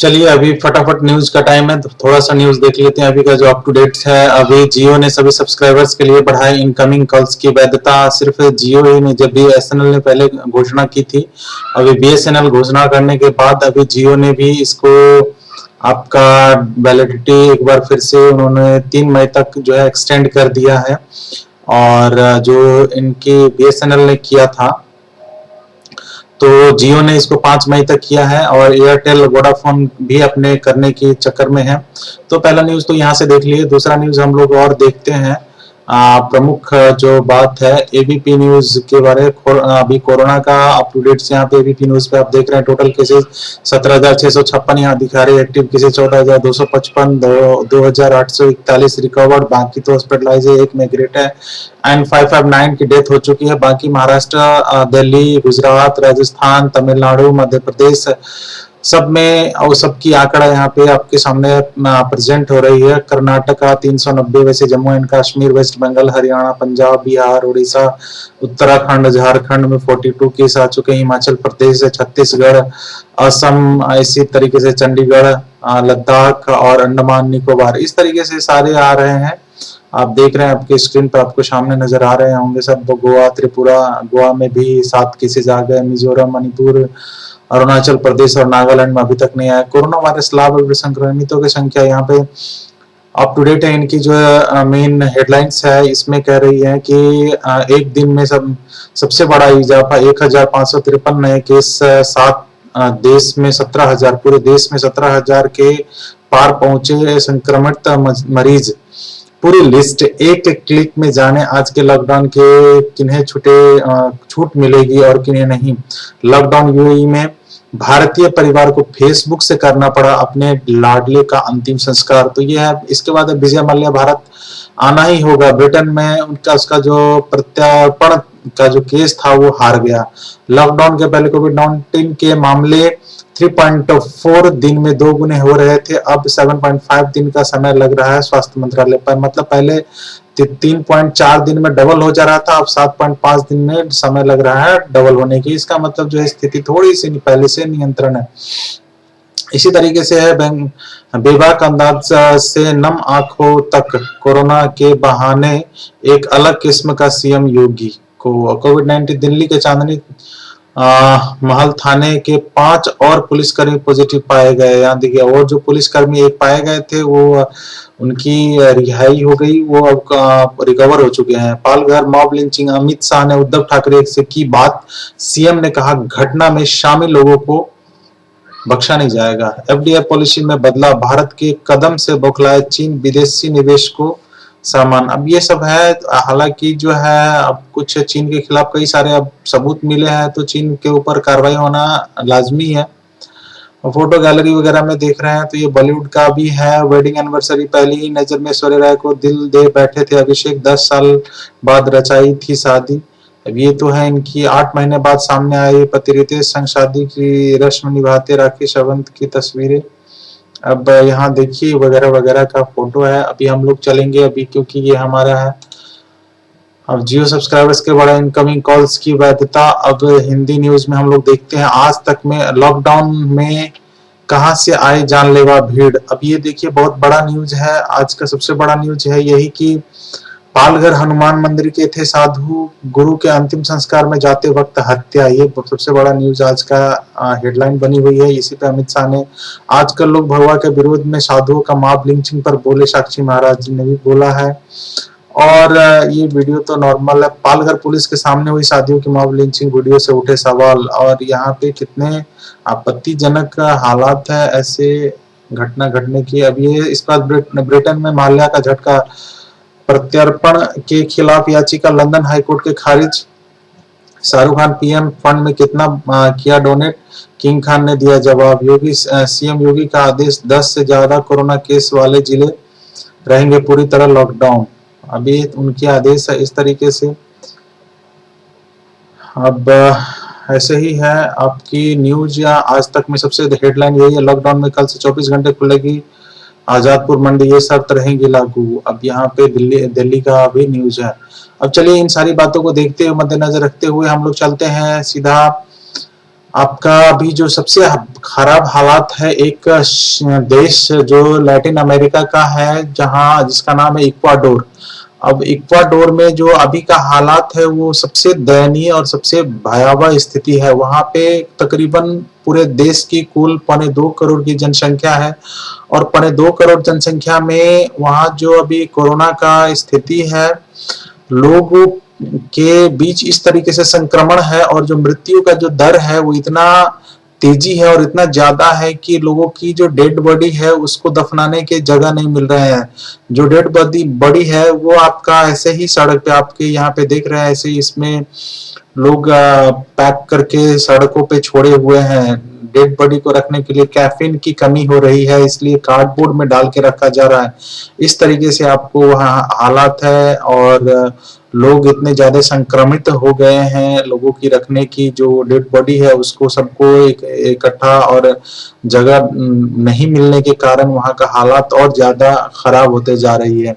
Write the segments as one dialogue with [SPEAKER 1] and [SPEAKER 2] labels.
[SPEAKER 1] चलिए अभी फटाफट न्यूज का टाइम है तो थोड़ा सा न्यूज देख लेते हैं अभी का जो अप टू डेट है। अभी जियो ने सभी सब्सक्राइबर्स के लिए बढ़ाई इनकमिंग कॉल्स की वैधता। सिर्फ जियो ही नहीं, जब बीएसएनएल ने पहले घोषणा की थी, अभी बीएसएनएल घोषणा करने के बाद अभी जियो ने भी इसको आपका वैलिडिटी एक बार फिर से उन्होंने 3 मई तक जो है एक्सटेंड कर दिया है। और जो इनकी बीएसएनएल ने किया था तो जियो ने इसको 5 मई तक किया है और एयरटेल वोडाफोन भी अपने करने के चक्कर में है। तो पहला न्यूज तो यहाँ से देख लिए। दूसरा न्यूज हम लोग और देखते हैं। प्रमुख जो बात है एबीपी न्यूज के बारे में। अभी कोरोना का अप टू डेट यहाँ पे एबीपी न्यूज पे आप देख रहे हैं टोटल केसेस 17,656 यहाँ दिखा रही है। एक्टिव केसेस 14,255, 2,841 रिकवर्ड, बाकी तो हॉस्पिटलाइज है, 1 में ग्रेट है एंड 559 की डेथ हो चुकी है। बाकी महाराष्ट्र, दिल्ली, गुजरात, राजस्थान, तमिलनाडु, मध्य प्रदेश सब में और सबकी आंकड़ा यहाँ पे आपके सामने प्रेजेंट हो रही है। कर्नाटका 390, वैसे जम्मू एंड कश्मीर, वेस्ट बंगाल, हरियाणा, पंजाब, बिहार, उड़ीसा, उत्तराखंड, झारखंड में 42 केस आ चुके हैं। हिमाचल प्रदेश, छत्तीसगढ़, असम, इसी तरीके से चंडीगढ़, लद्दाख और अंडमान निकोबार, इस तरीके से सारे आ रहे हैं। आप देख रहे हैं आपके स्क्रीन पर आपको सामने नजर आ रहे होंगे सब। गोवा, त्रिपुरा, गोवा में भी 7 केसेस आ गए। मिजोरम, मणिपुर, अरुणाचल प्रदेश और नागालैंड में अभी तक नहीं आया। कोरोना वायरस लाभ और संक्रमितों की संख्या यहाँ पे अप टू डेट है। इनकी जो मेन हेडलाइंस है इसमें कह रही है कि एक दिन में सबसे बड़ा इजाफा 1,553 नए केस, 7 देश में 17,000, पूरे देश में 17,000 के पार पहुंचे संक्रमित मरीज। पूरी लिस्ट एक क्लिक में जाने आज के लॉकडाउन के किन्हें छूट मिलेगी और किन्हें नहीं। लॉकडाउन यूएई में भारतीय परिवार को फेसबुक से करना पड़ा अपने लाडले का अंतिम संस्कार। तो ये है। इसके बाद विजय मल्ल्या भारत आना ही होगा। ब्रिटेन में उसका जो प्रत्यार्पण का जो केस था वो हार गया। लॉकडाउन के पहले कोविड-19 के मामले 3.4 दिन में 2 गुने हो रहे थे, अब 7.5 दिन का समय लग रहा है स्वास्थ्य मंत्रालय पर। मतलब पहले 3.4 दिन में डबल हो जा रहा था, अब 7.5 दिन में समय लग रहा है डबल होने की। इसका मतलब जो है स्थिति थोड़ी सी पहले से नियंत्रण है। इसी तरीके से है बेबाक अंदाज से नम आंखों तक कोरोना के बहाने एक अलग किस्म का सीएम योगी को। कोविड-19 दिल्ली के चांदनी महल थाने के 5 और पुलिसकर्मी पॉजिटिव पाए गए। यहाँ देखिए, और जो पुलिसकर्मी एक पाए गए थे वो उनकी रिहाई हो गई, वो अब रिकवर हो चुके हैं। पालघर मॉब लिंचिंग, अमित शाह ने उद्धव ठाकरे से की बात। सीएम ने कहा घटना में शामिल लोगों को बख्शा नहीं जाएगा। एफडीआई पॉलिसी में बदला, भारत के कदम से बौखलाए चीन, विदेशी निवेश को सामान। अब ये सब है। हालांकि जो है अब कुछ चीन के खिलाफ कई सारे अब सबूत मिले हैं तो चीन के ऊपर कार्रवाई होना लाजमी है। फोटो गैलरी वगैरह में देख रहे हैं तो ये बॉलीवुड का भी है। वेडिंग एनिवर्सरी, पहली ही नजर में ऐश्वर्या राय को दिल दे बैठे थे अभिषेक, 10 साल बाद रचाई थी शादी। अब ये तो है इनकी 8 महीने बाद सामने आई पति रितेश संग शादी की रस्म निभाते राकेश अवंत की तस्वीरें। अब यहाँ देखिए वगैरह वगैरह का फोटो है। अभी हम लोग चलेंगे अभी क्योंकि ये हमारा है। अब जियो सब्सक्राइबर्स के बड़ा इनकमिंग कॉल्स की वैधता। अब हिंदी न्यूज में हम लोग देखते हैं आज तक में लॉकडाउन में कहां से आए जानलेवा भीड़। अब ये देखिए बहुत बड़ा न्यूज है। आज का सबसे बड़ा न्यूज है यही कि पालघर हनुमान मंदिर के थे साधु, गुरु के अंतिम संस्कार में जाते वक्त हत्या। ये सबसे बड़ा न्यूज आज का हेडलाइन बनी हुई है। इसी पे अमित शाह ने आजकल लोग भगवा के विरोध में साधुओं का मॉब लिंचिंग पर बोले, साक्षी महाराज जी ने भी बोला है। और ये वीडियो तो नॉर्मल है। पालघर पुलिस के सामने हुई शादियों की मॉब लिंचिंग वीडियो से उठे सवाल और यहाँ पे कितने आपत्तिजनक हालात है ऐसे घटना घटने की। अब ये इस बार ब्रिटेन में माल्या का झटका, प्रत्यर्पण के खिलाफ याचिका लंदन हाईकोर्ट के खारिज। शाहरुख खान पीएम फंड में कितना किया डोनेट, किंग खान ने दिया जवाब। योगी सीएम योगी का आदेश, 10 से ज्यादा कोरोना केस वाले जिले रहेंगे पूरी तरह लॉकडाउन। अभी उनके आदेश है इस तरीके से। अब ऐसे ही है आपकी न्यूज या आज तक में सबसे हेडलाइन यही है। लॉकडाउन में कल से 24 घंटे खुलेगी आजादपुर मंडी, ये शर्त रहेंगी लागू। अब यहाँ पे दिल्ली का भी न्यूज है। अब चलिए इन सारी बातों को देखते हुए मद्देनजर रखते हुए हम लोग चलते हैं सीधा आपका अभी जो सबसे खराब हालात है, एक देश जो लैटिन अमेरिका का है, जहां जिसका नाम है इक्वाडोर। अब इक्वाडोर में जो अभी का हालात है वो सबसे दयनीय और सबसे भयावह स्थिति है। वहां पे तकरीबन पूरे देश की कुल 2.25 करोड़ की जनसंख्या है, और 2.25 करोड़ जनसंख्या में वहां जो अभी कोरोना का स्थिति है, लोगों के बीच इस तरीके से संक्रमण है, और जो मृत्यु का जो दर है वो इतना तेजी है और इतना ज्यादा है कि लोगों की जो डेड बॉडी है उसको दफनाने के जगह नहीं मिल रहे हैं। जो डेड बॉडी है वो आपका ऐसे ही सड़क पे आपके यहाँ पे देख रहे हैं, ऐसे ही इसमें लोग पैक करके सड़कों पे छोड़े हुए हैं। डेड बॉडी को रखने के लिए कैफीन की कमी हो रही है, इसलिए कार्डबोर्ड में डाल के रखा जा रहा है। इस तरीके से आपको वहाँ हालात है, और लोग इतने ज्यादा संक्रमित हो गए हैं, लोगों की रखने की जो डेड बॉडी है उसको सबको इकट्ठा और जगह नहीं मिलने के कारण वहाँ का हालात और ज्यादा खराब होते जा रही है।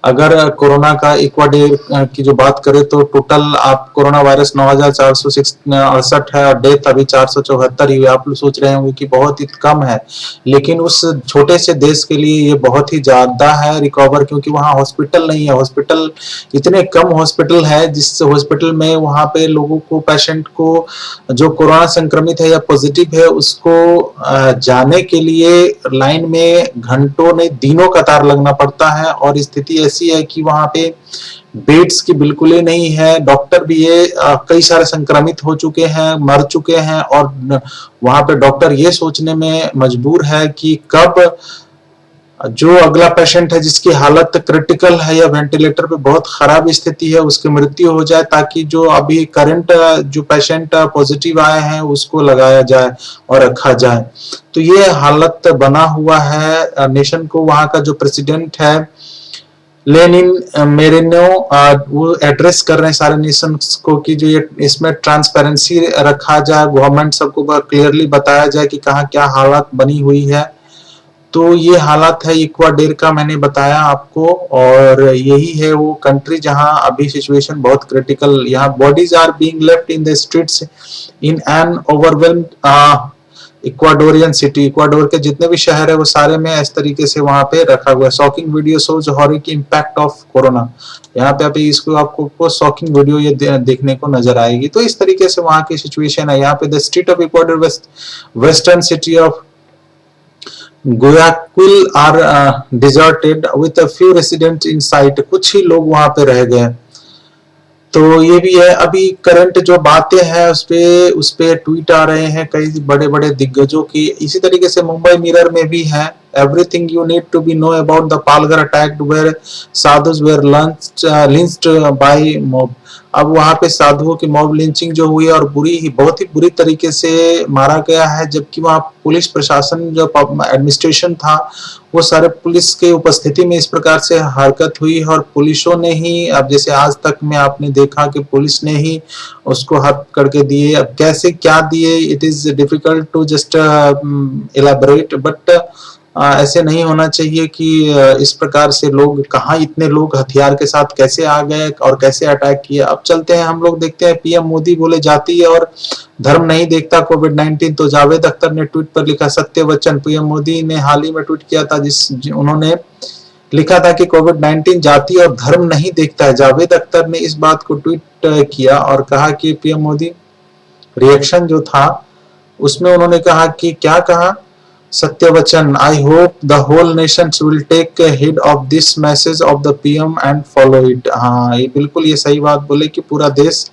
[SPEAKER 1] अगर कोरोना का इक्वाडोर की जो बात करें तो टोटल आप कोरोना वायरस 9,468 है, और डेथ अभी 474 ही। आप लोग सोच रहे होंगे कि बहुत ही कम है, लेकिन उस छोटे से देश के लिए ये बहुत ही ज्यादा है रिकवर, क्योंकि वहाँ हॉस्पिटल नहीं है। हॉस्पिटल इतने कम हॉस्पिटल है, जिस हॉस्पिटल में वहाँ पे लोगों को, पेशेंट को जो कोरोना संक्रमित है या पॉजिटिव है, उसको जाने के लिए लाइन में घंटों नहीं दिनों कतार लगना पड़ता है। और स्थिति ऐसी है कि वहां पे बेड्स की बिल्कुल ही नहीं है। डॉक्टर भी ये कई सारे संक्रमित हो चुके हैं, मर चुके हैं, और वहां पे डॉक्टर ये सोचने में मजबूर है कि कब जो अगला पेशेंट है जिसकी हालत क्रिटिकल है या वेंटिलेटर पे बहुत खराब स्थिति है उसकी मृत्यु हो जाए, ताकि जो अभी करंट जो पेशेंट पॉजिटिव आए हैं उसको लगाया जाए और रखा जाए। तो ये हालत बना हुआ है नेशन को। वहां का जो प्रेसिडेंट है लेनिन मेरिनो, वो एड्रेस कर रहे हैं सारे नेशंस को कि जो ये इसमें ट्रांसपेरेंसी रखा जाए, गवर्नमेंट सबको क्लियरली बताया जाए कि कहाँ क्या हालत बनी हुई है। तो ये हालात है इक्वाडोर का, मैंने बताया आपको, और यही है वो कंट्री जहां अभी सिचुएशन बहुत क्रिटिकल। यहाँ bodies are being left in the streets in an overwhelmed Ecuadorian city. Ecuador के जितने भी शहर है वो सारे में इस तरीके से वहां पे रखा हुआ है। Shocking video shows horrific impact of corona. यहाँ पे अभी इसको आपको शॉकिंग वीडियो ये देखने को नजर आएगी। तो इस तरीके से वहां की सिचुएशन है। यहाँ पे the street of Ecuador western city of Guayaquil are deserted with a few residents in sight. कुछ ही लोग वहां पे रह गए। तो ये भी है। अभी करंट जो बातें हैं उस पे ट्वीट आ रहे हैं कई बड़े बड़े दिग्गजों की। इसी तरीके से मुंबई मिरर में भी है, everything you need to be know about the Palghar attack where sadhus were lynched by mob. अब वहां पे साधुओं की मॉब लिंचिंग जो हुई और बहुत ही बुरी तरीके से मारा गया है, जबकि वहां पुलिस प्रशासन जो एडमिनिस्ट्रेशन था वो सारे पुलिस के उपस्थिति में इस प्रकार से हरकत हुई। और पुलिसों ने ही, अब जैसे आज तक में आपने देखा कि पुलिस ने ही उसको हक करके दिए। अब कैसे क्या दिए, it is difficult to just elaborate, but ऐसे नहीं होना चाहिए कि इस प्रकार से लोग, कहाँ इतने लोग हथियार के साथ कैसे आ गए और कैसे अटैक किया। अब चलते हैं, हम लोग देखते हैं। पीएम मोदी बोले जाति और धर्म नहीं देखता कोविड-19। तो जावेद अख्तर ने ट्वीट पर लिखा सत्य वचन। पीएम मोदी ने हाल ही में ट्वीट किया था उन्होंने लिखा था कि कोविड-19 जाति और धर्म नहीं देखता है। जावेद अख्तर ने इस बात को ट्वीट किया और कहा कि पीएम मोदी रिएक्शन जो था उसमें उन्होंने कहा कि क्या कहा, सत्य वचन, I hope the whole nation will take heed of this message of the PM and follow it. हाँ, ये बिल्कुल ये सही बात बोले कि पूरा देश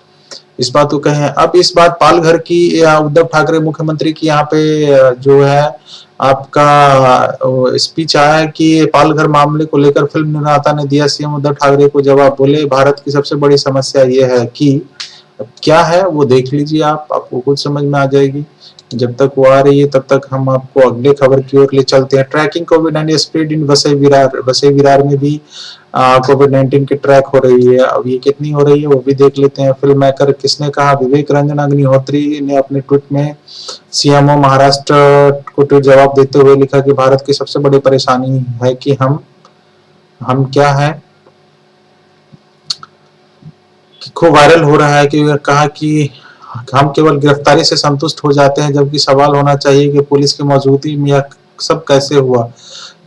[SPEAKER 1] इस बात को कहे। अब इस बात पालघर की, उद्धव ठाकरे मुख्यमंत्री की यहाँ पे जो है आपका स्पीच आया है कि पालघर मामले को लेकर फिल्म निर्माता ने दिया सीएम उद्धव ठाकरे को जवाब। बोले भारत की सबसे बड़ी समस्या ये है कि, अब क्या है वो देख लीजिए आपको खुद समझ में आ जाएगी। जब तक वो आ रही है तब तक हम आपको अगले खबर की ओर ले चलते हैं। ट्रैकिंग कोविड-19 स्प्रेड इन वसई विरार में भी कोविड-19 की ट्रैक हो रही है। अब ये कितनी हो रही है वो भी देख लेते हैं। फिल्म मेकर किसने कहा, विवेक रंजन अग्निहोत्री ने अपने ट्वीट में सीएमओ महाराष्ट्र को ट्वीट जवाब देते हुए लिखा कि भारत की सबसे बड़ी परेशानी है कि हम क्या है, खूब वायरल हो रहा है कि कहा कि हम केवल गिरफ्तारी से संतुष्ट हो जाते हैं, जबकि सवाल होना चाहिए कि पुलिस की मौजूदगी में यह सब कैसे हुआ।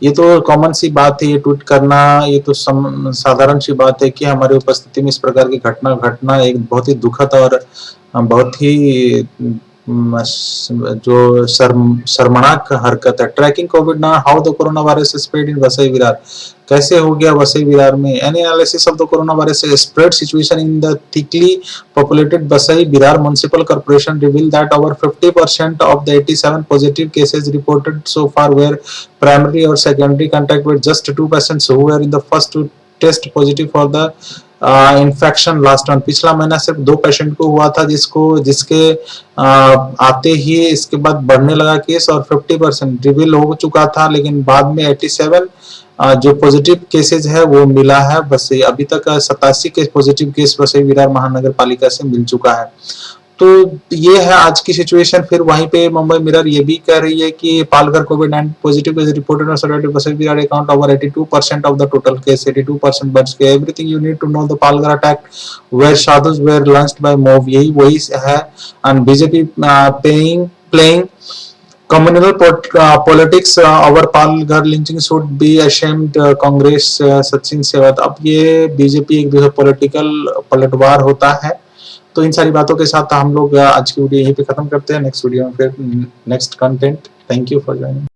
[SPEAKER 1] ये तो कॉमन सी बात है, ये ट्वीट करना, ये तो साधारण सी बात है कि हमारी उपस्थिति में इस प्रकार की घटना घटना एक बहुत ही दुखद और बहुत ही जो शर्मनाक हरकत है। ट्रैकिंग कोविड ना how the corona virus spread in Vasai Virar, कैसे हो गया वसई विरार में। Any analysis of the corona virus spread situation in the thickly populated Vasai Virar Municipal Corporation revealed that over 50% of the 87 positive cases reported so far were primary or secondary contact with just 2 patients who were in the first to test positive for the infection last one. पिछला महीना सिर्फ 2 patient को हुआ था जिसके आते ही इसके बाद बढ़ने लगा केस और 50% रिवील हो चुका था, लेकिन बाद में 87 जो पॉजिटिव केसेज है वो मिला है। बस अभी तक 87 के पॉजिटिव केस वसई विरार महानगर पालिका से मिल चुका है। तो ये है आज की सिचुएशन। फिर वहीं पे मुंबई मिरर ये भी कह रही है कि पालघर कोविड-19 positive case reported on Vasai Virar account over 82% of the total case, 82% बच गए। Everything you need to know the Palghar attack where sadhus were lynched by mob, यही वही है। And BJP playing communal politics our Palghar lynching should be ashamed, Congress Sachin Sawant. अब ये BJP एक जो है पॉलिटिकल पलटवार होता है। तो इन सारी बातों के साथ हम लोग आज की वीडियो यहीं पे खत्म करते हैं। नेक्स्ट वीडियो में फिर next content. Thank you for joining.